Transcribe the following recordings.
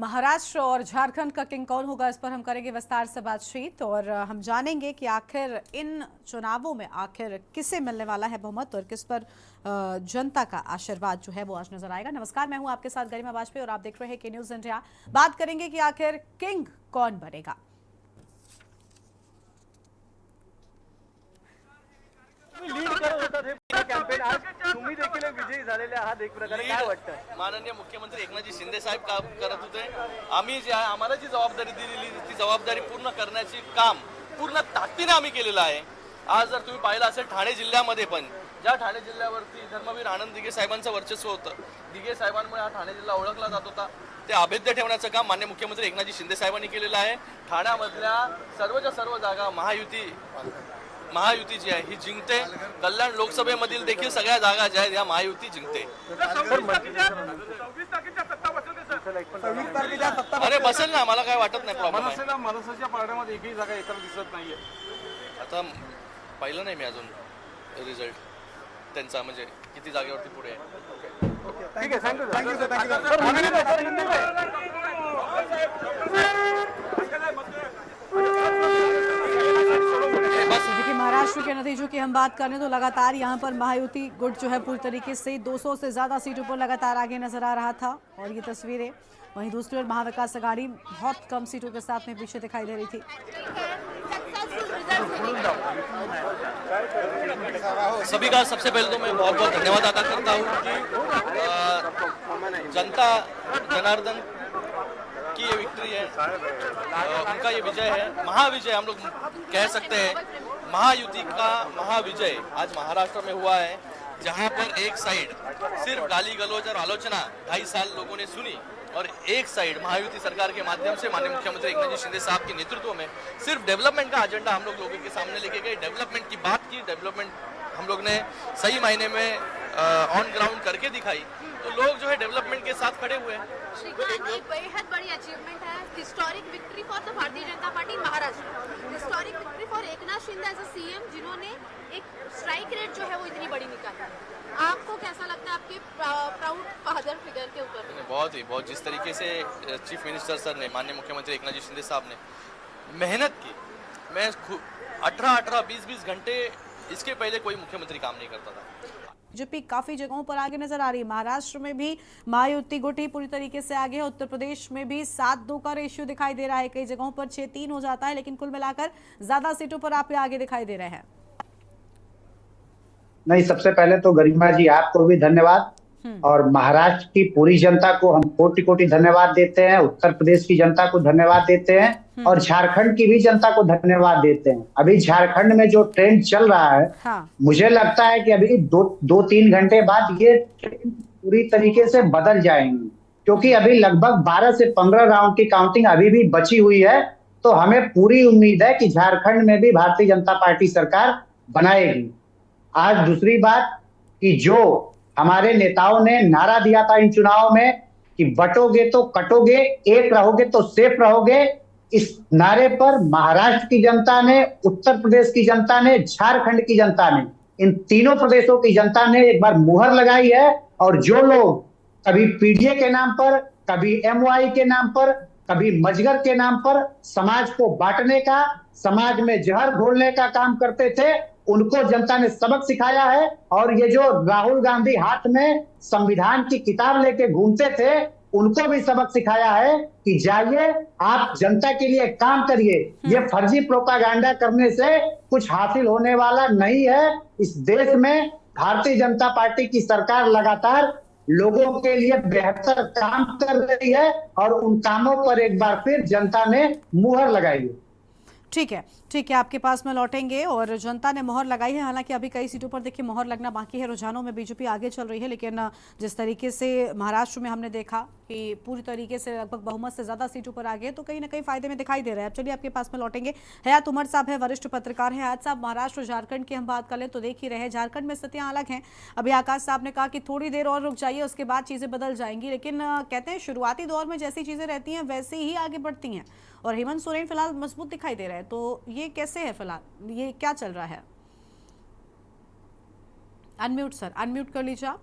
महाराष्ट्र और झारखंड का किंग कौन होगा, इस पर हम करेंगे विस्तार से बातचीत और हम जानेंगे कि आखिर इन चुनावों में आखिर किसे मिलने वाला है बहुमत और किस पर जनता का आशीर्वाद जो है वो आज नजर आएगा। नमस्कार, मैं हूं आपके साथ गरिमा वाजपेयी और आप देख रहे हैं के न्यूज इंडिया। बात करेंगे कि आखिर किंग कौन बनेगा। तुम्ही देखील विजयी झालेले आहात एक प्रकारे, काय वाटतं? माननीय मुख्यमंत्री एकनाथजी शिंदे साहेब काम करत होते। आम्ही जे आहे आम्हाला जी जबाबदारी दिलेली ती जबाबदारी पूर्ण करण्याची काम पूर्ण ताकदीने आम्ही केलेलं आहे। आज जर तुम्ही पाहिलं असेल ठाणे जिल्ह्यामध्ये पण ज्या ठाणे जिल्ह्यावरती धर्मवीर आनंद दिघे साहेबांचं वर्चस्व होतं, दिघे साहेबांमुळे हा ठाणे जिल्हा ओळखला जात होता, ते अभेद्य ठेवण्याचं काम माननीय मुख्यमंत्री एकनाथजी शिंदे साहेबांनी केलेलं आहे। ठाण्यामधल्या सर्वच्या सर्व जागा महायुती जी आहे ही जिंकते। कल्याण लोकसभेमधील देखील सगळ्या जागा ज्या आहेत या महायुती जिंकते। अरे बसेल ना, मला काय वाटत नाही प्रॉब्लेम आहे। मनसेच्या पारड्यामध्ये एकही जागा एकत्र दिसत नाहीये। आता पाहिलं नाही मी अजून रिझल्ट त्यांचा, म्हणजे किती जागेवरती पुढे आहे। ठीक आहे, थँक्यू। देखिए, महाराष्ट्र के नतीजों की हम बात करें तो लगातार यहां पर महायुति गुट जो है पूरी तरीके से 200 से ज्यादा सीटों पर लगातार आगे नजर आ रहा था और ये तस्वीरें वहीं दूसरी ओर महाविकास आघाड़ी बहुत कम सीटों के साथ में पीछे दिखाई दे रही थी। सभी का सबसे पहले तो मैं बहुत बहुत धन्यवाद अदा करता हूँ कि जनता जनार्दन की ये विक्ट्री है, उनका ये विजय है, महाविजय हम लोग कह सकते हैं। महायुति का महाविजय आज महाराष्ट्र में हुआ है, जहां पर एक साइड सिर्फ गाली गलौज और आलोचना 2.5 साल लोगों ने सुनी और एक साइड महायुति सरकार के माध्यम से माननीय मुख्यमंत्री एकनाथ शिंदे साहब के नेतृत्व में सिर्फ डेवलपमेंट का एजेंडा हम लोगों के सामने लेके गए, डेवलपमेंट की बात की, डेवलपमेंट हम लोग ने सही मायने में ऑन ग्राउंड करके दिखाई, तो लोग जो है डेवलपमेंट के साथ खड़े हुए हैं। श्रीकांत, एक बेहद बड़ी अचीवमेंट है, historic victory for the Bharatiya Janata Party Maharashtra, historic victory for Eknath Shinde as a CM, जिन्होंने एक स्ट्राइक रेट जो है वो इतनी बड़ी निकाली। आपको कैसा लगता है आपके प्राउड फादर फिगर के ऊपर? बहुत जिस तरीके से चीफ मिनिस्टर सर ने, माननीय मुख्यमंत्री एकनाथ जी शिंदे साहब ने मेहनत की, मैं 18 20 घंटे इसके पहले कोई मुख्यमंत्री काम नहीं करता था। बीजेपी काफी जगहों पर आगे नजर आ रही है। महाराष्ट्र में भी महायुति गुट ही पूरी तरीके से आगे है। उत्तर प्रदेश में भी 7-2 का रेशियो दिखाई दे रहा है, कई जगहों पर 6-3 हो जाता है, लेकिन कुल मिलाकर ज्यादा सीटों पर आप आगे दिखाई दे रहे हैं। नहीं, सबसे पहले तो गरिमा जी आपको भी धन्यवाद और महाराष्ट्र की पूरी जनता को हम कोटि कोटि धन्यवाद देते हैं, उत्तर प्रदेश की जनता को धन्यवाद देते हैं और झारखंड की भी जनता को धन्यवाद देते हैं। अभी झारखंड में जो ट्रेंड चल रहा है, मुझे लगता है कि अभी 2-3 घंटे बाद ये पूरी तरीके से बदल जाएंगे, क्योंकि अभी लगभग 12 से 15 राउंड की काउंटिंग अभी भी बची हुई है। तो हमें पूरी उम्मीद है कि झारखंड में भी भारतीय जनता पार्टी सरकार बनाएगी। आज दूसरी बात कि जो हमारे नेताओं ने नारा दिया था इन चुनाव में कि बटोगे तो कटोगे, एक रहोगे तो सेफ रहोगे, इस नारे पर महाराष्ट्र की जनता ने, उत्तर प्रदेश की जनता ने, झारखंड की जनता ने, इन तीनों प्रदेशों की जनता ने एक बार मुहर लगाई है। और जो लोग कभी पीडीए के नाम पर, कभी एमवाई के नाम पर, कभी मजगर के नाम पर समाज को बांटने का, समाज में जहर घोलने का काम करते थे, उनको जनता ने सबक सिखाया है। और ये जो राहुल गांधी हाथ में संविधान की किताब लेके घूमते थे, उनको भी सबक सिखाया है कि जाइए आप जनता के लिए काम करिए। ये फर्जी प्रोपागेंडा करने से कुछ हासिल होने वाला नहीं है। इस देश में भारतीय जनता पार्टी की सरकार लगातार लोगों के लिए बेहतर काम कर रही है और उन कामों पर एक बार फिर जनता ने मुहर लगाई है। ठीक है, आपके पास में लौटेंगे और जनता ने मोहर लगाई है। हालांकि अभी कई सीटों पर देखिए मोहर लगना बाकी है। रुझानों में बीजेपी आगे चल रही है, लेकिन जिस तरीके से महाराष्ट्र में हमने देखा कि पूरी तरीके से लगभग बहुमत से ज्यादा सीटों पर आगे है, तो कहीं ना कहीं फायदे में दिखाई दे रहा है। अब चलिए आपके पास में लौटेंगे। हयात उमर साहब है, वरिष्ठ पत्रकार है। हयात साहब, महाराष्ट्र और झारखंड की हम बात कर लें तो देख ही रहे, झारखंड में स्थितियां अलग हैं। अभी आकाश साहब ने कहा कि थोड़ी देर और रुक जाइए, उसके बाद चीजें बदल जाएंगी, लेकिन कहते हैं शुरुआती दौर में जैसी चीजें रहती हैं वैसे ही आगे बढ़ती हैं और हेमंत सोरेन फिलहाल मजबूत दिखाई दे रहे हैं। तो ये कैसे है, फिलहाल ये क्या चल रहा है? अनम्यूट सर, अनम्यूट कर लीजिए आप।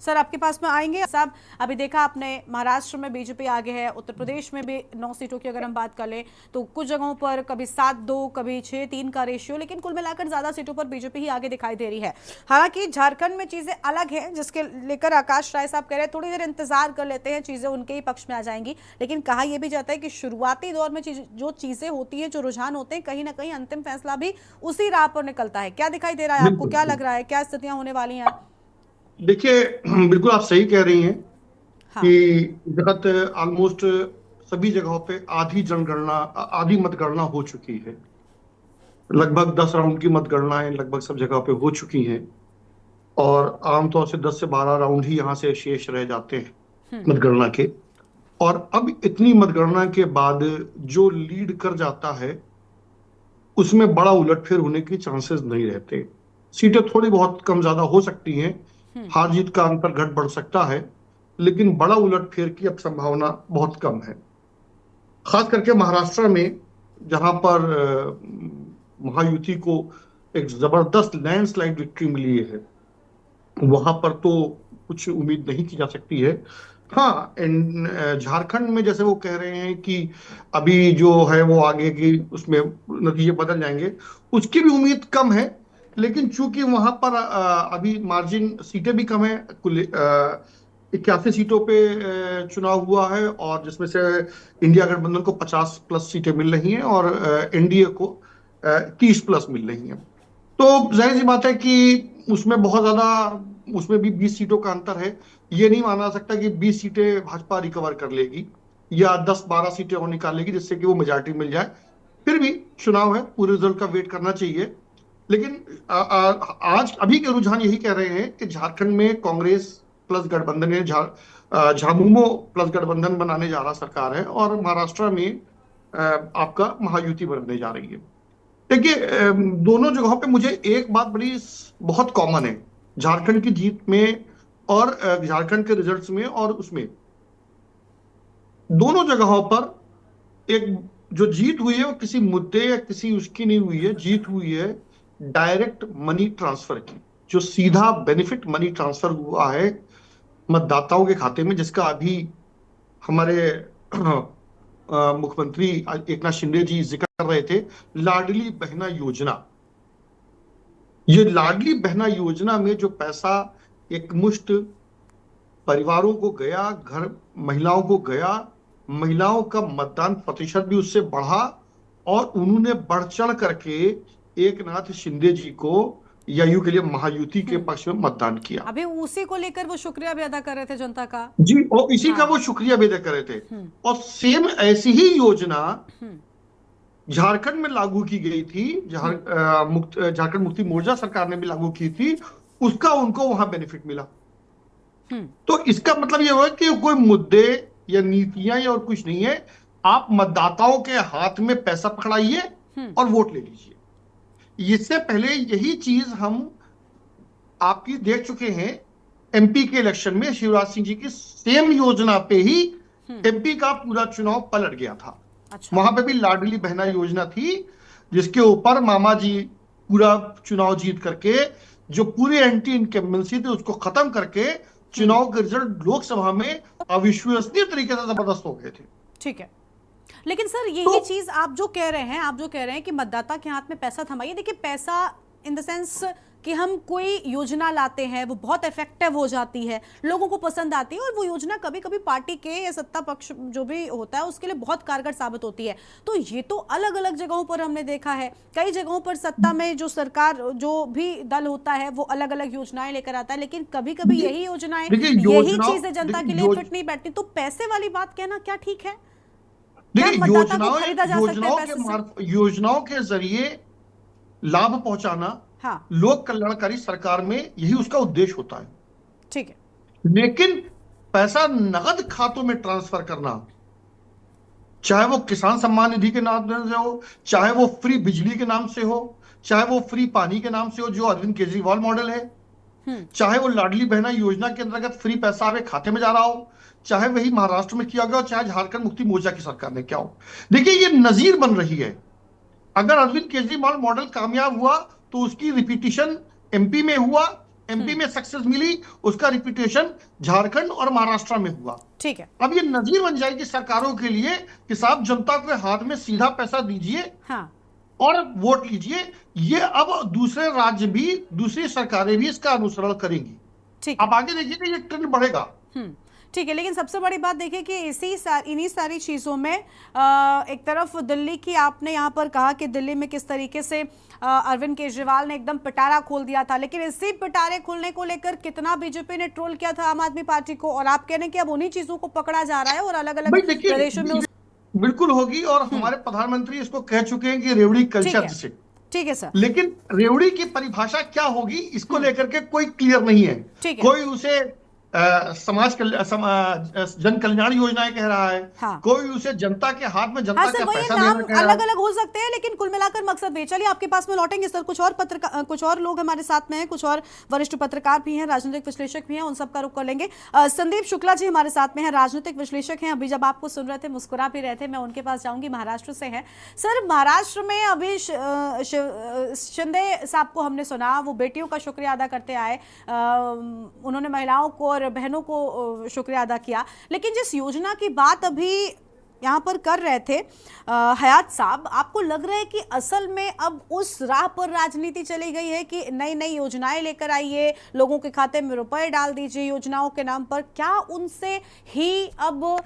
सर आपके पास में आएंगे साहब। अभी देखा आपने महाराष्ट्र में बीजेपी आगे है, उत्तर प्रदेश में भी 9 सीटों की अगर हम बात कर लें तो कुछ जगहों पर कभी 7-2 कभी 6-3 का रेशियो, लेकिन कुल मिलाकर ज्यादा सीटों पर बीजेपी ही आगे दिखाई दे रही है। हालांकि झारखंड में चीजें अलग हैं, जिसके लेकर आकाश राय साहब कह रहे हैं थोड़ी देर इंतजार कर लेते हैं, चीजें उनके ही पक्ष में आ जाएंगी। लेकिन कहा यह भी जाता है कि शुरुआती दौर में जो चीजें होती है, जो रुझान होते हैं, कहीं ना कहीं अंतिम फैसला भी उसी राह पर निकलता है। क्या दिखाई दे रहा है आपको, क्या लग रहा है, क्या स्थितियां होने वाली हैं? देखिए, बिल्कुल आप सही कह रही हैं। हाँ। कि जगत ऑलमोस्ट सभी जगहों पे आधी मतगणना हो चुकी है। लगभग 10 राउंड की मतगणनाएं लगभग सब जगह पे हो चुकी हैं और आमतौर से 10 से 12 राउंड ही यहाँ से शेष रह जाते हैं मतगणना के। और अब इतनी मतगणना के बाद जो लीड कर जाता है उसमें बड़ा उलटफेर होने की चांसेस नहीं रहते। सीटें थोड़ी बहुत कम ज्यादा हो सकती हैं, हार जीत का अंतर घट बढ़ सकता है, लेकिन बड़ा उलटफेर की अब संभावना बहुत कम है। खास करके महाराष्ट्र में जहां पर महायुति को एक जबरदस्त लैंडस्लाइड विक्ट्री मिली है, वहां पर तो कुछ उम्मीद नहीं की जा सकती है। हाँ, झारखंड में जैसे वो कह रहे हैं कि अभी जो है वो आगे की उसमें नतीजे बदल जाएंगे, उसकी भी उम्मीद कम है। लेकिन चूंकि वहां पर अभी मार्जिन सीटें भी कम है, कुल 81 सीटों पे चुनाव हुआ है और जिसमें से इंडिया गठबंधन को 50+ सीटें मिल रही हैं और एनडीए को 30+ मिल रही हैं। तो जाहिर सी बात है कि उसमें बहुत ज्यादा, उसमें भी 20 सीटों का अंतर है। ये नहीं माना जा सकता कि 20 सीटें भाजपा रिकवर कर लेगी या 10-12 सीटें और निकालेगी जिससे कि वो मेजॉरिटी मिल जाए। फिर भी चुनाव है, पूरे रिजल्ट का वेट करना चाहिए। लेकिन आज अभी के रुझान यही कह रहे हैं कि झारखंड में कांग्रेस प्लस गठबंधन है, झामुमो प्लस गठबंधन बनाने जा रहा सरकार है और महाराष्ट्र में आपका महायुति बनने जा रही है। देखिए, दोनों जगहों पे मुझे एक बात बहुत कॉमन है झारखंड की जीत में और झारखंड के रिजल्ट्स में, और उसमें दोनों जगहों पर एक जो जीत हुई है वो किसी मुद्दे या किसी उसकी नहीं हुई है। जीत हुई है डायरेक्ट मनी ट्रांसफर की, जो सीधा बेनिफिट मनी ट्रांसफर हुआ है मतदाताओं के खाते में, जिसका अभी हमारे मुख्यमंत्री एकनाथ शिंदे जी जिक्र कर रहे थे, लाडली बहना योजना। ये लाडली बहना योजना में जो पैसा एक मुश्त परिवारों को गया, घर महिलाओं को गया, महिलाओं का मतदान प्रतिशत भी उससे बढ़ा और उन्होंने बढ़ चढ़ करके एकनाथ शिंदे जी को या यूं के लिए महायुति के पक्ष में मतदान किया। अभी उसी को लेकर वो शुक्रिया भी अदा कर रहे थे जनता का। जी, और इसी का वो शुक्रिया भी अदा कर रहे थे। और सेम ऐसी ही योजना झारखंड में लागू की गई थी, झारखंड मुक्ति मोर्चा सरकार ने भी लागू की थी, उसका उनको वहां बेनिफिट मिला। तो इसका मतलब ये हुआ कि कोई मुद्दे या नीतियां या और कुछ नहीं है, आप मतदाताओं के हाथ में पैसा पकड़ाइए और वोट ले लीजिए। इससे पहले यही चीज हम आपकी देख चुके हैं एमपी के इलेक्शन में, शिवराज सिंह जी की सेम योजना पे ही एमपी का पूरा चुनाव पलट गया था। अच्छा। वहां पे भी लाडली बहना योजना थी जिसके ऊपर मामा जी पूरा चुनाव जीत करके जो पूरे एंटी इनकम्बेंसी थे उसको खत्म करके चुनाव के रिजल्ट लोकसभा में अविश्वसनीय तरीके से जबरदस्त हो गए थे। ठीक है, लेकिन सर यही चीज आप जो कह रहे हैं कि मतदाता के हाथ में पैसा थमाइए। देखिए, पैसा इन द सेंस कि हम कोई योजना लाते हैं वो बहुत इफेक्टिव हो जाती है, लोगों को पसंद आती है और वो योजना कभी कभी पार्टी के या सत्ता पक्ष जो भी होता है उसके लिए बहुत कारगर साबित होती है। तो ये तो अलग अलग जगहों पर हमने देखा है, कई जगहों पर सत्ता में जो सरकार जो भी दल होता है वो अलग अलग योजनाएं लेकर आता है, लेकिन कभी कभी यही योजनाएं यही चीजें जनता के लिए फिट नहीं बैठती। तो पैसे वाली बात कहना क्या ठीक है? योजनाओं के जरिए लाभ पहुंचाना, हाँ, लोक कल्याणकारी सरकार में यही उसका उद्देश्य होता है। ठीक है, लेकिन पैसा नगद खातों में ट्रांसफर करना, चाहे वो किसान सम्मान निधि के नाम से हो, चाहे वो फ्री बिजली के नाम से हो, चाहे वो फ्री पानी के नाम से हो जो अरविंद केजरीवाल मॉडल है, चाहे वो लाडली बहना योजना के अंतर्गत फ्री पैसा आपके खाते में जा रहा हो, चाहे वही महाराष्ट्र में किया गया हो, चाहे झारखंड मुक्ति मोर्चा की सरकार ने क्या हो। देखिए, ये नजीर बन रही है। अगर अरविंद केजरीवाल मॉडल कामयाब हुआ तो उसकी रिपीटिशन एमपी में हुआ, एमपी में सक्सेस मिली, उसका रिपीटेशन झारखंड और महाराष्ट्र में हुआ। ठीक है। अब ये नजीर बन जाएगी सरकारों के लिए कि साहब जनता के हाथ में सीधा पैसा दीजिए हाँ। और वोट लीजिए। ये अब दूसरे राज्य भी, दूसरी सरकारें भी इसका अनुसरण करेंगी। ठीक है। अब आगे देखिए कि ये ट्रेंड बढ़ेगा। ठीक है, लेकिन सबसे बड़ी बात देखिए कि इन्हीं सारी चीज़ों में एक तरफ दिल्ली की आपने यहाँ पर कहा कि दिल्ली में किस तरीके से अरविंद केजरीवाल ने एकदम पिटारा खोल दिया था, लेकिन इसी पिटारे खोलने को लेकर कितना बीजेपी ने ट्रोल किया था आम आदमी पार्टी को, और आप कह रहे हैं कि अब उन्हीं चीज़ों को पकड़ा जा रहा है और अलग अलग प्रदेशों में बिल्कुल होगी। और हमारे प्रधानमंत्री इसको कह चुके हैं कि रेवड़ी कल्चर से। ठीक है सर। लेकिन रेवड़ी की परिभाषा क्या होगी इसको लेकर के कोई क्लियर नहीं है। कोई उसे जन कल्याण योजनाएं कह रहा है। हाँ। कोई उसे जनता के हाथ में जनता का पैसा नाम देना कह रहा है। अलग अलग हो सकते हैं, लेकिन कुल मिलाकर मकसद भी। चलिए आपके पास में लौटेंगे सर। कुछ और लोग हमारे साथ में हैं, कुछ और वरिष्ठ पत्रकार भी हैं, राजनीतिक विश्लेषक भी हैं, उन सबका रुख कर लेंगे। संदीप शुक्ला जी हमारे साथ में हैं, राजनीतिक विश्लेषक हैं। अभी जब आपको सुन रहे थे मुस्कुरा भी रहे थे, मैं उनके पास जाऊंगी, महाराष्ट्र से हैं। सर, महाराष्ट्र में अभी शिंदे साहब को हमने सुना, वो बेटियों का शुक्रिया अदा करते आए, उन्होंने महिलाओं को और बहनों को शुक्रिया अदा किया। लेकिन जिस योजना की बात अभी यहाँ पर कर रहे थे हयात साहब, आपको लग रहा है कि असल में अब उस राह पर राजनीति चली गई है कि नई नई योजनाएं लेकर आइए, लोगों के खाते में रुपए डाल दीजिए योजनाओं के नाम पर? क्या उनसे ही अब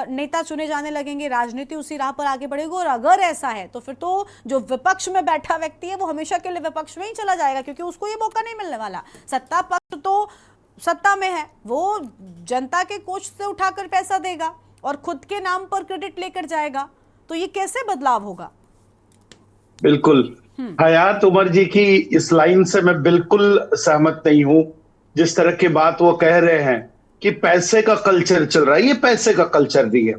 नेता चुने जाने लगेंगे, राजनीति उसी राह पर आगे बढ़ेगी? और अगर ऐसा है तो फिर तो जो विपक्ष में बैठा व्यक्ति है वो हमेशा के लिए विपक्ष में ही चला जाएगा, क्योंकि उसको ये मौका नहीं मिलने वाला। सत्ता पक्ष तो सत्ता में है, वो जनता के कोष से उठाकर पैसा देगा और खुद के नाम पर क्रेडिट लेकर जाएगा, तो ये कैसे बदलाव होगा? बिल्कुल, हयात उमर जी की इस लाइन से मैं बिल्कुल सहमत नहीं हूं। जिस तरह की बात वो कह रहे हैं कि पैसे का कल्चर चल रहा है, ये पैसे का कल्चर नहीं है।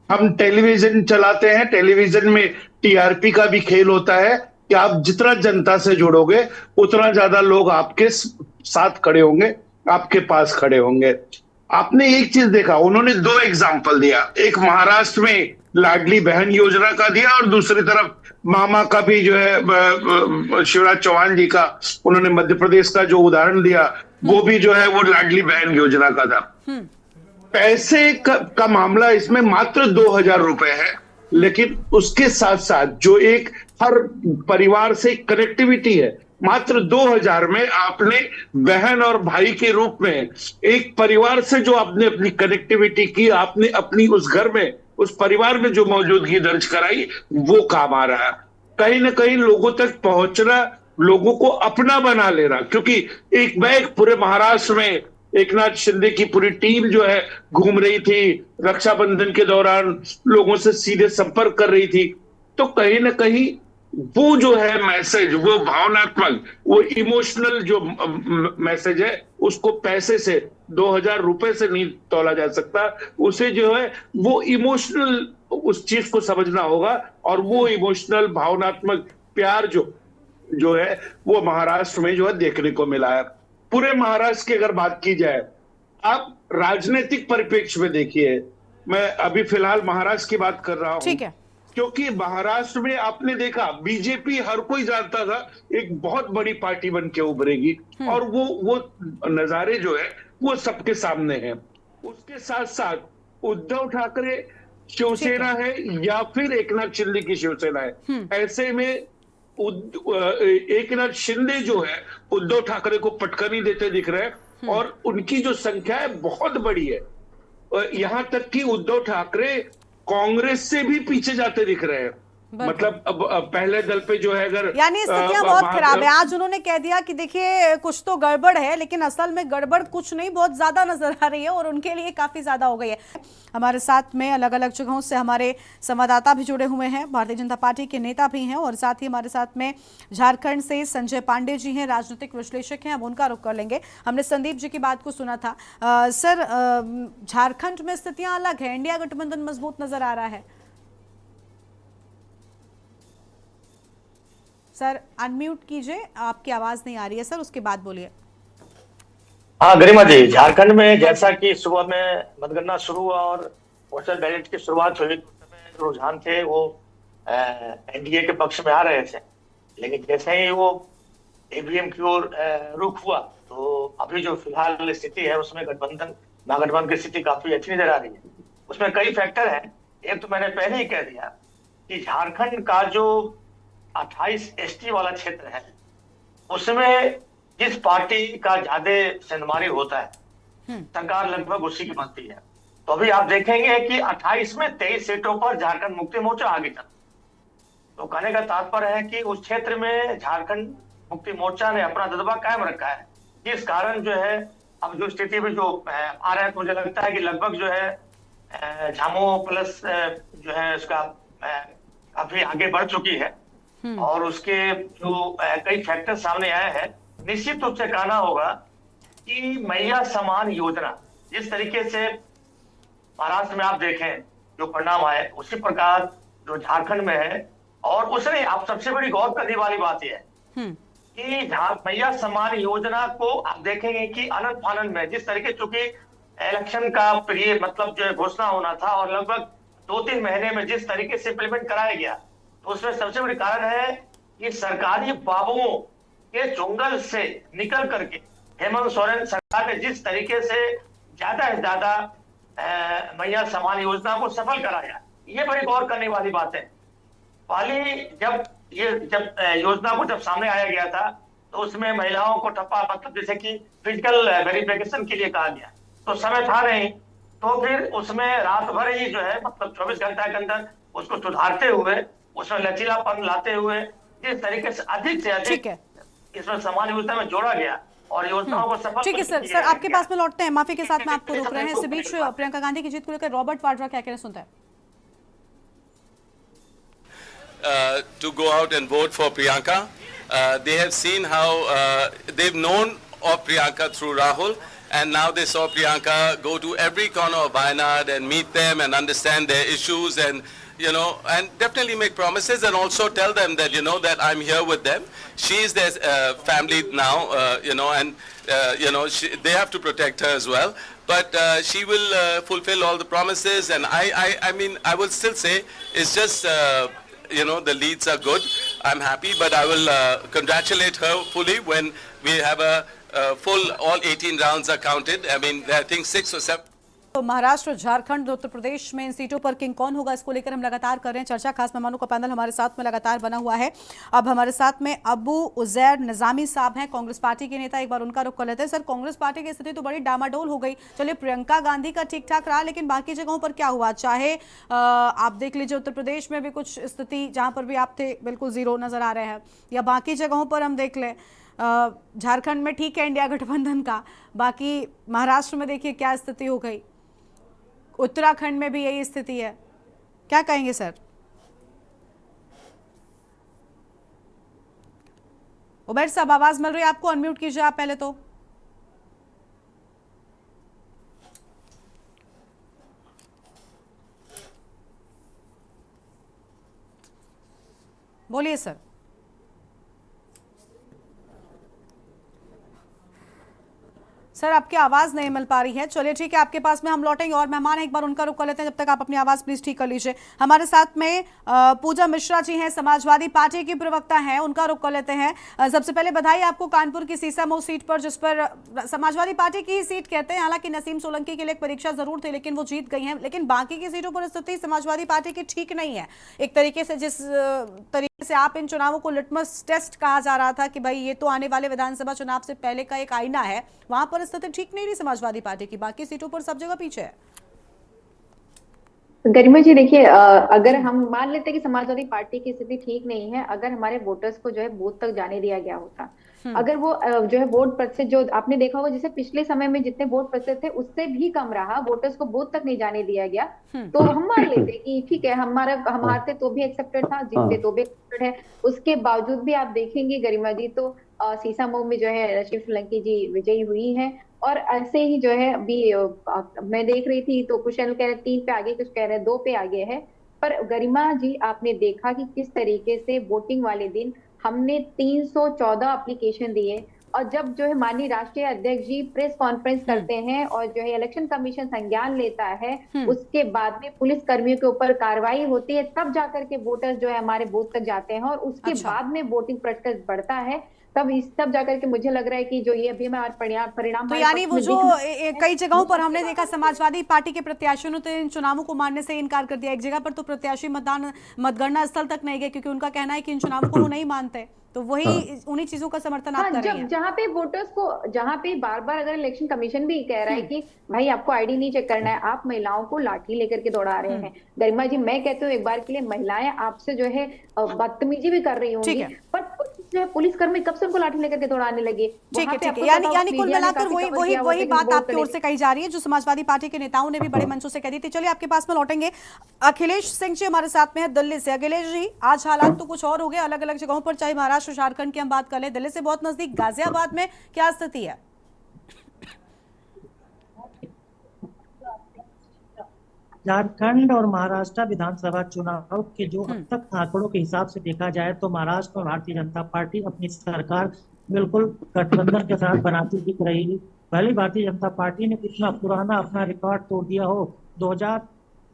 हम टेलीविजन चलाते हैं, टेलीविजन में टीआरपी का भी खेल होता है कि आप जितना जनता से जुड़ोगे उतना ज्यादा लोग आपके साथ खड़े होंगे, आपके पास खड़े होंगे। आपने एक चीज देखा, उन्होंने दो एग्जाम्पल दिया, एक महाराष्ट्र में लाडली बहन योजना का दिया और दूसरी तरफ मामा का भी जो है शिवराज चौहान जी का, उन्होंने मध्य प्रदेश का जो उदाहरण दिया वो भी जो है वो लाडली बहन योजना का था। पैसे का मामला इसमें मात्र 2000 रुपए है, लेकिन उसके साथ साथ जो एक हर परिवार से कनेक्टिविटी है, मात्र 2000 में आपने बहन और भाई के रूप में एक परिवार से जो आपने अपनी कनेक्टिविटी की, आपने अपनी उस घर में, उस परिवार में जो मौजूदगी दर्ज कराई, वो काम आ रहा है। कहीं ना कहीं लोगों तक पहुंचना, लोगों को अपना बना लेना, क्योंकि एक पूरे महाराष्ट्र में एकनाथ शिंदे की पूरी टीम जो है घूम रही थी, रक्षाबंधन के दौरान लोगों से सीधे संपर्क कर रही थी। तो कहीं ना कहीं वो जो है मैसेज, वो भावनात्मक, वो इमोशनल जो मैसेज है, उसको पैसे से 2000 रुपए से नहीं तोला जा सकता। उसे जो है वो इमोशनल उस चीज को समझना होगा, और वो इमोशनल भावनात्मक प्यार जो है वो महाराष्ट्र में जो है देखने को मिला है। पूरे महाराष्ट्र की अगर बात की जाए, आप राजनीतिक परिप्रेक्ष्य में देखिए, मैं अभी फिलहाल महाराष्ट्र की बात कर रहा हूं, ठीक है, क्योंकि महाराष्ट्र में आपने देखा बीजेपी, हर कोई जानता था एक बहुत बड़ी पार्टी बन के उभरेगी, और वो नजारे जो है वो सबके सामने हैं। उसके साथ साथ उद्धव ठाकरे शिवसेना है या फिर एकनाथ शिंदे की शिवसेना है। ऐसे में एकनाथ शिंदे जो है उद्धव ठाकरे को पटकनी देते दिख रहे हैं, और उनकी जो संख्या है बहुत बड़ी है। यहां तक कि उद्धव ठाकरे कांग्रेस से भी पीछे जाते दिख रहे हैं। मतलब अब पहले दल पे जो है, अगर यानी स्थितियां बहुत खराब है। आज उन्होंने कह दिया कि देखिए कुछ तो गड़बड़ है, लेकिन असल में गड़बड़ कुछ नहीं, बहुत ज्यादा नजर आ रही है, और उनके लिए काफी ज्यादा हो गई है। हमारे साथ में अलग अलग जगहों से हमारे संवाददाता भी जुड़े हुए हैं, भारतीय जनता पार्टी के नेता भी हैं, और साथ ही हमारे साथ में झारखंड से संजय पांडे जी हैं, राजनीतिक विश्लेषक हैं। अब उनका रुख कर लेंगे। हमने संदीप जी की बात को सुना था। सर, झारखंड में स्थितियां अलग है, इंडिया गठबंधन मजबूत नजर आ रहा है। सर अनम्यूट कीजिए, आपकी आवाज नहीं आ रही है सर, उसके बाद बोलिए। हाँ गरिमा जी, झारखंड में जैसा कि सुबह में मतगणना शुरू हुआ और पोस्टल बैलेट की शुरुआत हुई, तो समय रुझान थे वो एनडीए के पक्ष में आ रहे थे, लेकिन जैसे ही वो ईवीएम की ओर रुख हुआ तो अभी जो फिलहाल स्थिति है उसमें महागठबंधन की स्थिति काफी अच्छी नजर आ रही है। उसमें कई फैक्टर हैं। एक तो मैंने पहले ही कह दिया कि झारखंड का जो 28 एसटी वाला क्षेत्र है उसमें जिस पार्टी का ज्यादा सेंधमारी होता है सरकार लगभग उसी की बनती है। तो अभी आप देखेंगे कि 28 में 23 सीटों पर झारखंड मुक्ति मोर्चा आगे चल। तो कहने का तात्पर्य है कि उस क्षेत्र में झारखंड मुक्ति मोर्चा ने अपना दबदबा कायम रखा है, जिस कारण जो है अब जो स्थिति में जो आ रहा है, मुझे लगता है कि लगभग जो है झामो प्लस जो है उसका काफी आगे बढ़ चुकी है और उसके जो कई फैक्टर सामने आए हैं। निश्चित रूप से कहना होगा कि मैया समान योजना जिस तरीके से महाराष्ट्र में आप देखें जो परिणाम आए उसी प्रकार जो झारखंड में है। और उसने आप सबसे बड़ी गौर करने वाली बात यह है कि मैया समान योजना को आप देखेंगे कि आनंद फानंद में जिस तरीके चूंकि इलेक्शन का पीरियड मतलब जो घोषणा होना था और लगभग 2-3 महीने में जिस तरीके से इम्प्लीमेंट कराया गया, तो उसमें सबसे बड़ी कारण है कि सरकारी बाबुओं के चुंगल से निकल करके हेमंत सोरेन सरकार ने जिस तरीके से ज्यादा से ज्यादा मैया समान योजना को सफल कराया, ये बड़ी गौर करने वाली बात है। पहले जब योजना को जब सामने आया गया था तो उसमें महिलाओं को ठप्पा मतलब जैसे कि फिजिकल वेरिफिकेशन के लिए कहा गया, तो समय था नहीं, तो फिर उसमें रात भर ही जो है मतलब 24 घंटा के अंदर उसको सुधारते हुए उसमें लचीलापन लाते हुए जिस तरीके से अधिक इसमें समान योजना में जोड़ा गया और योजनाओं को सफल। ठीक है सर आपके पास में लौटते हैं, माफी के साथ में आपको रोक रहे हैं। इस बीच प्रियंका गांधी की जीत को लेकर रॉबर्ट वाड्रा क्या कहना सुनता है? To go out and vote for Priyanka. They have seen how they've known of Priyanka through Rahul, and now they saw Priyanka go to every corner of Wayanad and meet them and understand their issues and and definitely make promises and also tell them that that I'm here with them. She is their family now, and they have to protect her as well. But she will fulfill all the promises, and I mean I will still say it's just. The leads are good. I'm happy, but I will congratulate her fully when we have a full, all 18 rounds are counted. I mean, I think 6 or 7. तो महाराष्ट्र, झारखंड, उत्तर प्रदेश में इन सीटों पर king कौन होगा, इसको लेकर हम लगातार कर रहे हैं चर्चा। खास मेहमानों का पैनल हमारे साथ में लगातार बना हुआ है। अब हमारे साथ में अबू उजैर निजामी साहब हैं, कांग्रेस पार्टी के नेता। एक बार उनका रुख कर लेते हैं। सर, कांग्रेस पार्टी की स्थिति तो बड़ी डामाडोल हो गई। चलिए, प्रियंका गांधी का ठीक ठाक रहा, लेकिन बाकी जगहों पर क्या हुआ? चाहे आप देख लीजिए, उत्तर प्रदेश में भी कुछ स्थिति जहां पर भी आप थे बिल्कुल जीरो नजर आ रहे हैं, या बाकी जगहों पर हम देख लें झारखंड में ठीक है इंडिया गठबंधन का, बाकी महाराष्ट्र में देखिए क्या स्थिति हो गई, उत्तराखंड में भी यही स्थिति है। क्या कहेंगे सर? उबैर साहब, आवाज मिल रही है आपको? अनम्यूट कीजिए आप पहले तो। बोलिए सर। सर, आपकी आवाज नहीं मिल पा रही है। चलिए ठीक है, आपके पास में हम लौटेंगे और मेहमान एक बार उनका रुख कर लेते हैं। जब तक आप अपनी आवाज प्लीज ठीक कर लीजिए। हमारे साथ में पूजा मिश्रा जी हैं, समाजवादी पार्टी की प्रवक्ता हैं, उनका रुख कर लेते हैं। सबसे पहले बधाई आपको कानपुर की सीसामऊ सीट पर, जिस पर समाजवादी पार्टी की ही सीट कहते हैं। हालांकि नसीम सोलंकी के लिए एक परीक्षा जरूर थी, लेकिन वो जीत गई हैं। लेकिन बाकी की सीटों पर स्थिति समाजवादी पार्टी की ठीक नहीं है। एक तरीके से जिस तरीके से आप इन चुनावों को लिटमस टेस्ट कहा जा रहा था कि भाई ये तो आने वाले विधानसभा चुनाव से पहले का एक आईना है, वहां पर स्थिति ठीक नहीं रही समाजवादी पार्टी की। बाकी सीटों पर सब जगह पीछे है। गरिमा जी, देखिए, अगर हम मान लेते हैं कि समाजवादी पार्टी की स्थिति ठीक नहीं है, अगर हमारे वोटर्स को जो है बूथ तक जाने दिया गया होता, अगर वो जो है वोट प्रतिशत जो आपने देखा होगा, जैसे पिछले समय में जितने वोट प्रतिशत थे उससे भी कम रहा, वोटर्स को बूथ तक नहीं जाने दिया गया, तो हम मान लेते कि ठीक है, हम हारते तो भी एक्सेप्टेड था, जीतते तो भी एक्सेप्टेड है। उसके बावजूद भी आप देखेंगे गरिमा जी, तो सीसामऊ में जो है नसीम सोलंकी जी विजयी हुई है। और ऐसे ही जो है अभी मैं देख रही थी तो कुछ चैनल कह रहे 3 पे आगे, कुछ कह रहे 2 पे आगे है। पर गरिमा जी, आपने देखा कि किस तरीके से वोटिंग वाले दिन हमने 314 एप्लीकेशन दिए और जब जो है माननीय राष्ट्रीय अध्यक्ष जी प्रेस कॉन्फ्रेंस करते हैं और जो है इलेक्शन कमीशन संज्ञान लेता है, उसके बाद में पुलिस कर्मियों के ऊपर कार्रवाई होती है, तब जाकर के वोटर्स जो है हमारे बूथ तक जाते हैं और उसके बाद में वोटिंग प्रतिशत बढ़ता है, तब जाकर के मुझे लग रहा है कि जो ये अभी हमारे परिणाम तो यानी वो जो कई जगहों पर हमने देखा समाजवादी पार्टी के प्रत्याशियों ने तो इन चुनावों को मानने से इनकार कर दिया। एक जगह पर तो प्रत्याशी मतगणना स्थल तक नहीं गए क्योंकि उनका कहना है कि इन चुनावों को वो नहीं मानते। तो वही उन्हीं चीजों का समर्थन आप कर रही हैं। जहाँ पे वोटर्स को, जहाँ पे बार बार अगर इलेक्शन कमीशन भी कह रहा है कि भाई आपको आईडी नहीं चेक करना है, आप महिलाओं को लाठी लेकर के दौड़ा रहे हैं। गरिमा जी, मैं कहती हूँ एक बार के लिए महिलाएं आपसे जो है बदतमीजी भी कर रही होंगी, पर पुलिसकर्मी कब से उनको लाठी लेकर के दौड़ाने लगे? ठीक है। यानी कुल मिलाकर वही बात आपकी ओर से कही जा रही है जो समाजवादी पार्टी के नेताओं ने भी बड़े मंचों से कह दी थी। चलिए आपके पास में लौटेंगे। अखिलेश सिंह जी हमारे साथ में है दिल्ली से। अखिलेश जी, आज हालात तो कुछ और हो गए अलग अलग जगहों पर, चाहे महाराष्ट्र झारखंड की हम बात कर ले, दिल्ली से बहुत नजदीक गाजियाबाद में क्या स्थिति है? झारखंड और महाराष्ट्र विधानसभा चुनाव के जो अब तक आंकड़ों के हिसाब से देखा जाए तो महाराष्ट्र में भारतीय जनता पार्टी अपनी सरकार बिल्कुल गठबंधन के साथ बनाती दिख रही है। पहले भारतीय जनता पार्टी ने कितना पुराना अपना रिकॉर्ड तोड़ दिया हो। 2000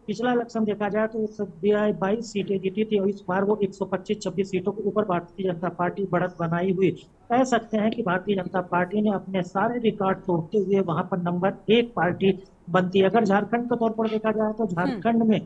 पिछला इलेक्शन देखा जाए तो 22 सीटें जीती थी और इस बार वो 125-26 सीटों के ऊपर भारतीय जनता पार्टी बढ़त बनाई हुई। कह सकते हैं कि भारतीय जनता पार्टी ने अपने सारे रिकॉर्ड तोड़ते हुए वहां पर नंबर 1 पार्टी बनती है। अगर झारखंड के तौर पर देखा जाए तो झारखंड में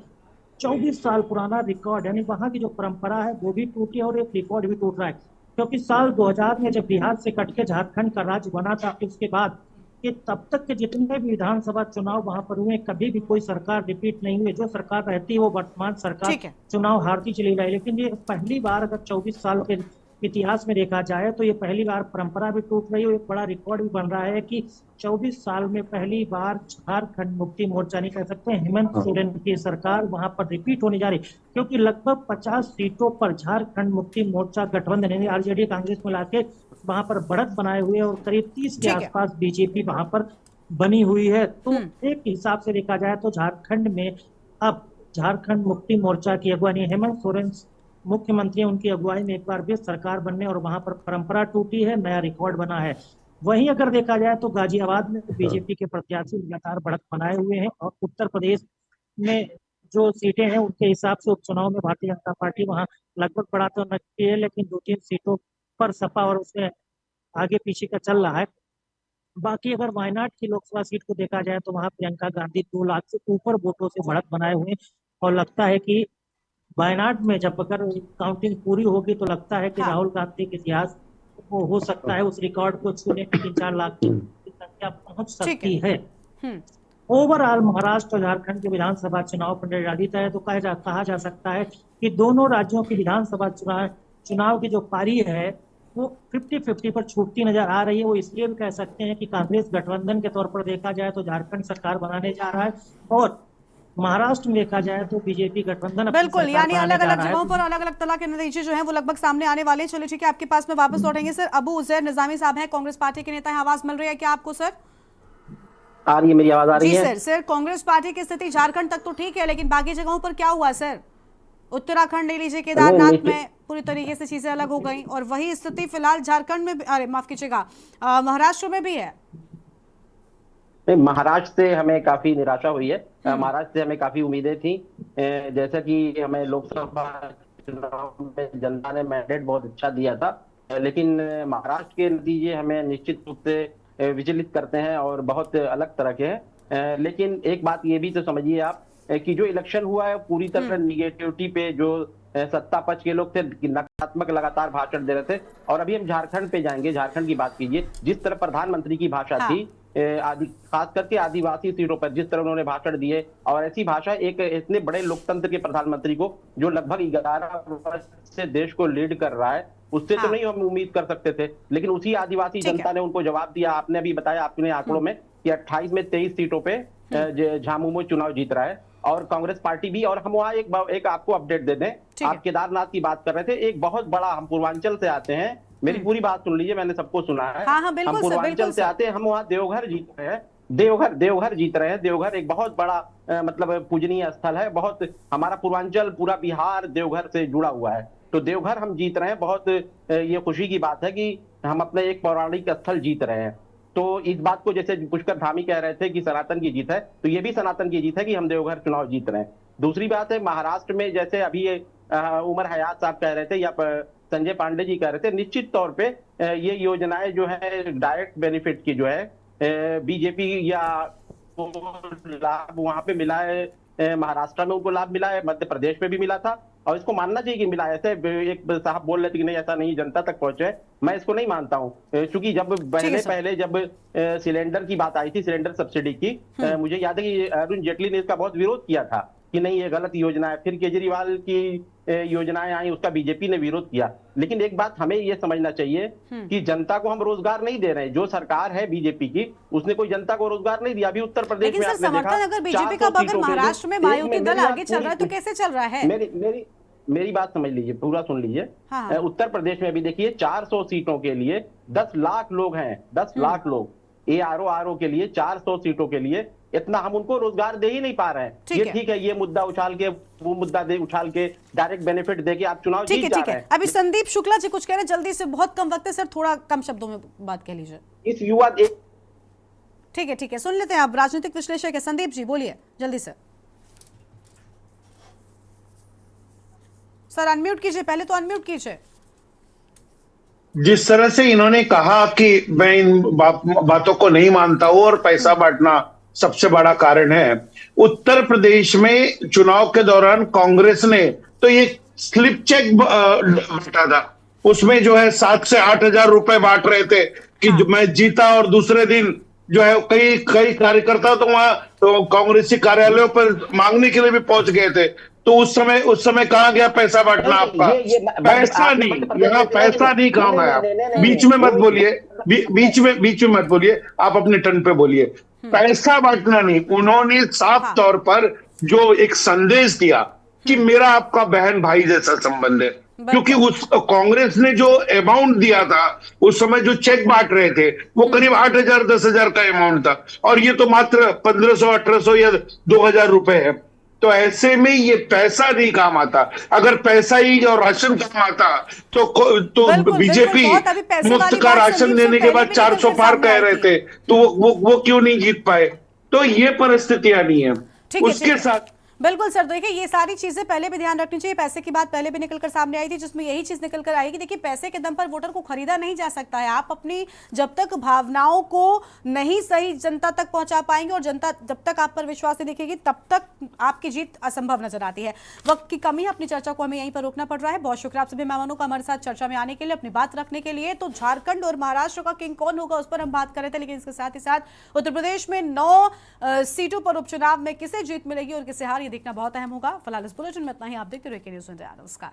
24 साल पुराना रिकॉर्ड, यानी वहां की जो परंपरा है वो भी टूटी और एक रिकॉर्ड भी टूट रहा है। क्योंकि साल 2000 में जब बिहार से कट के झारखंड का राज्य बना था, उसके बाद कि तब तक के जितने भी विधानसभा चुनाव वहां पर हुए कभी भी कोई सरकार रिपीट नहीं हुई। जो सरकार रहती है वो वर्तमान सरकार चुनाव हारती चली रही। लेकिन ये पहली बार अगर 24 साल के इतिहास में देखा जाए तो ये पहली बार परंपरा भी टूट रही है। एक बड़ा रिकॉर्ड भी बन रहा है कि 24 साल में पहली बार झारखंड मुक्ति मोर्चा, नहीं कह सकते, हेमंत सोरेन की सरकार वहां पर रिपीट होने जा रही, क्योंकि लगभग 50 सीटों पर झारखंड मुक्ति मोर्चा गठबंधन यानी आरजेडी कांग्रेस में लाके वहां पर बढ़त बनाए हुए और करीब 30 के आसपास बीजेपी वहां पर बनी हुई है। तो एक हिसाब से देखा जाए तो झारखंड में अब झारखंड मुक्ति मोर्चा की अगुवाई हेमंत सोरेन मुख्यमंत्री, उनकी अगुवाई में एक बार भी सरकार बनने और वहां पर परंपरा टूटी है, नया रिकॉर्ड बना है। वहीं अगर देखा जाए तो गाजियाबाद में बीजेपी के प्रत्याशी लगातार बढ़त बनाए हुए हैं और उत्तर प्रदेश में जो सीटें हैं उनके हिसाब से उपचुनाव में भारतीय जनता पार्टी वहां लगभग बढ़ा तो नकली है, लेकिन 2-3 सीटों पर सपा और उससे आगे पीछे का चल रहा है। बाकी अगर वायनाड की लोकसभा सीट को देखा जाए तो वहां प्रियंका गांधी 2 लाख से ऊपर वोटों से बढ़त बनाए हुए और लगता है कि वायनाड में जब अगर काउंटिंग पूरी होगी तो लगता है कि राहुल गांधी के इतिहास वो हो सकता है उस रिकॉर्ड को छूने की 3-4 लाख की संख्या पहुंच सकती है। ओवरऑल महाराष्ट्र और झारखंड के विधानसभा चुनाव पर निर्धारित है तो कहा जा सकता है कि दोनों राज्यों की विधानसभा चुनाव की जो पारी है वो 50-50 पर छूटती नजर आ रही है। वो इसलिए भी कह सकते हैं कि कांग्रेस गठबंधन के तौर पर देखा जाए तो झारखंड सरकार बनाने जा रहा है और महाराष्ट्र में देखा जाए तो बीजेपी गठबंधन। बिल्कुल, यानी अलग अलग जगहों पर अलग अलग तरह के नतीजे जो हैं वो लगभग सामने आने वाले। चलिए ठीक है, आपके पास में वापस लौटेंगे। सर, अबू उजैर निजामी साहब हैं, कांग्रेस पार्टी के नेता हैं, आवाज मिल रही है क्या आपको? सर आ रही है, मेरी आवाज आ रही है? जी सर, कांग्रेस पार्टी की स्थिति झारखंड तक तो ठीक है, लेकिन बाकी जगहों पर क्या हुआ सर? उत्तराखंड ले लीजिए, केदारनाथ में पूरी तरीके से चीजें अलग हो गई और वही स्थिति फिलहाल झारखंड में, अरे माफ कीजिएगा, महाराष्ट्र में भी है। महाराष्ट्र से हमें काफी निराशा हुई है। महाराष्ट्र से हमें काफी उम्मीदें थी, जैसा कि हमें लोकसभा चुनाव में जनता ने मैंडेट बहुत अच्छा दिया था, लेकिन महाराष्ट्र के नतीजे हमें निश्चित रूप से विचलित करते हैं और बहुत अलग तरह के हैं। लेकिन एक बात ये भी तो समझिए आप कि जो इलेक्शन हुआ है पूरी तरह निगेटिविटी पे, जो सत्ता पक्ष के लोग थे नकारात्मक लगातार भाषण दे रहे थे। और अभी हम झारखंड पे जाएंगे, झारखंड की बात कीजिए, जिस तरह प्रधानमंत्री की भाषा थी, खास करके आदिवासी सीटों पर जिस तरह उन्होंने भाषण दिए, और ऐसी भाषा एक इतने बड़े लोकतंत्र के प्रधानमंत्री को जो लगभग 11 वर्ष से देश को लीड कर रहा है, उससे तो नहीं हम उम्मीद कर सकते थे। लेकिन उसी आदिवासी जनता ने उनको जवाब दिया। आपने अभी बताया अपने आंकड़ों में कि 28 में 23 सीटों पे झामुमो चुनाव जीत रहा है और कांग्रेस पार्टी भी। और हम वहाँ एक आपको अपडेट दे दें, आप केदारनाथ की बात कर रहे थे, एक बहुत बड़ा, हम पूर्वांचल से आते हैं, मेरी पूरी बात सुन लीजिए, मैंने सबको सुना है। हाँ, हम पूर्वांचल से आते हैं, हम वहाँ देवघर जीत रहे हैं, देवघर जीत रहे हैं। देवघर एक बहुत बड़ा मतलब पूजनीय स्थल है, बहुत, हमारा पूर्वांचल पूरा बिहार देवघर से जुड़ा हुआ है। तो देवघर हम जीत रहे हैं, बहुत ये खुशी की बात है कि हम अपने एक पौराणिक स्थल जीत रहे हैं। तो इस बात को जैसे पुष्कर धामी कह रहे थे कि सनातन की जीत है, तो ये भी सनातन की जीत है कि हम देवघर चुनाव जीत रहे हैं। दूसरी बात है, महाराष्ट्र में जैसे अभी उमर हयात साहब कह रहे थे या संजय पांडे जी कह रहे थे, निश्चित तौर पे ये योजनाएं जो है डायरेक्ट बेनिफिट की जो है बीजेपी या लाभ वहां पे मिला है, महाराष्ट्र में उनको लाभ मिला है, मध्य प्रदेश में भी मिला था और इसको मानना चाहिए कि मिला है। ऐसे एक साहब बोल रहे थे कि नहीं ऐसा नहीं, जनता तक पहुंचे, मैं इसको नहीं मानता हूं, क्योंकि जब पहले जब सिलेंडर की बात आई थी, सिलेंडर सब्सिडी की, मुझे याद है कि अरुण जेटली ने इसका बहुत विरोध किया था कि नहीं ये गलत योजना है। फिर केजरीवाल की योजनाएं आई, उसका बीजेपी ने विरोध किया। लेकिन एक बात हमें ये समझना चाहिए कि जनता को हम रोजगार नहीं दे रहे हैं। जो सरकार है बीजेपी की, उसने कोई जनता को रोजगार नहीं दिया। अभी उत्तर प्रदेश में आपने देखा, अगर बीजेपी का अगर महाराष्ट्र में महायुति दल आगे चल रहा है तो कैसे चल रहा है? मेरी बात समझ लीजिए, पूरा सुन लीजिए। हाँ। उत्तर प्रदेश में अभी देखिए 400 सीटों के लिए 10 लाख लोग हैं, 10 लाख लोग ARO के लिए 400 सीटों के लिए इतना हम उनको रोजगार दे ही नहीं पा रहे हैं। ये ठीक है, ये मुद्दा उछाल के वो मुद्दा उछाल के डायरेक्ट बेनिफिट दे के आप चुनाव जीत जा रहे हैं। अभी संदीप शुक्ला जी कुछ कह रहे हैं, जल्दी से, बहुत कम वक्त है सर, थोड़ा कम शब्दों में बात कह लीजिए। इस युवा ठीक है, सुन लेते हैं। आप राजनीतिक विश्लेषक है संदीप जी, बोलिए जल्दी से। सर अनम्यूट कीजिए, पहले तो अनम्यूट कीजिए। जिस तरह से इन्होंने कहा कि मैं इन बातों को नहीं मानता हूं और पैसा बांटना सबसे बड़ा कारण है, उत्तर प्रदेश में चुनाव के दौरान कांग्रेस ने तो ये स्लिप चेक बांटा था, उसमें जो है 7 से 8 हजार रुपए बांट रहे थे कि मैं जीता, और दूसरे दिन जो है कई कार्यकर्ता तो वहां तो कांग्रेसी कार्यालयों पर मांगने के लिए भी पहुंच गए थे। तो उस समय कहा गया पैसा बांटना आपका? पैसा नहीं, यहाँ पैसा नहीं कहा गया। आप बीच में मत बोलिए, बीच में मत बोलिए, आप अपने टर्न पे बोलिए। पैसा बांटना नहीं, उन्होंने साफ तौर पर जो एक संदेश दिया कि मेरा आपका बहन भाई जैसा संबंध है, क्योंकि उस कांग्रेस ने जो अमाउंट दिया था, उस समय जो चेक बांट रहे थे वो करीब 8,000 10,000 का अमाउंट था, और ये तो मात्र 1,500 1,800 या 2,000 रुपए है। तो ऐसे में ये पैसा नहीं काम आता। अगर पैसा ही और राशन काम आता तो बीजेपी मुफ्त का राशन देने के बाद 400 पार कह रहे थे, तो वो क्यों नहीं जीत पाए? तो ये परिस्थितियां नहीं है। उसके साथ बिल्कुल सर, देखिए ये सारी चीजें पहले भी ध्यान रखनी चाहिए। पैसे की बात पहले भी निकलकर सामने आई थी, जिसमें यही चीज निकलकर आएगी। देखिए पैसे के दम पर वोटर को खरीदा नहीं जा सकता है। आप अपनी जब तक भावनाओं को नहीं सही जनता तक पहुंचा पाएंगे और जनता जब तक आप पर विश्वास नहीं दिखेगी, तब तक आपकी जीत असंभव नजर आती है। वक्त की कमी है, अपनी चर्चा को हमें यहीं पर रोकना पड़ रहा है। बहुत शुक्रिया आप सभी मेहमानों का हमारे साथ चर्चा में आने के लिए, अपनी बात रखने के लिए। तो झारखंड और महाराष्ट्र का किंग कौन होगा उस पर हम बात कर रहे थे, लेकिन इसके साथ ही साथ उत्तर प्रदेश में 9 सीटों पर उपचुनाव में किसे जीत मिलेगी और किसे हार, ये देखना बहुत अहम होगा। फिलहाल इस बुलेटिन में इतना ही। आप देखते रहिए के न्यूज़ इंडिया। नमस्कार।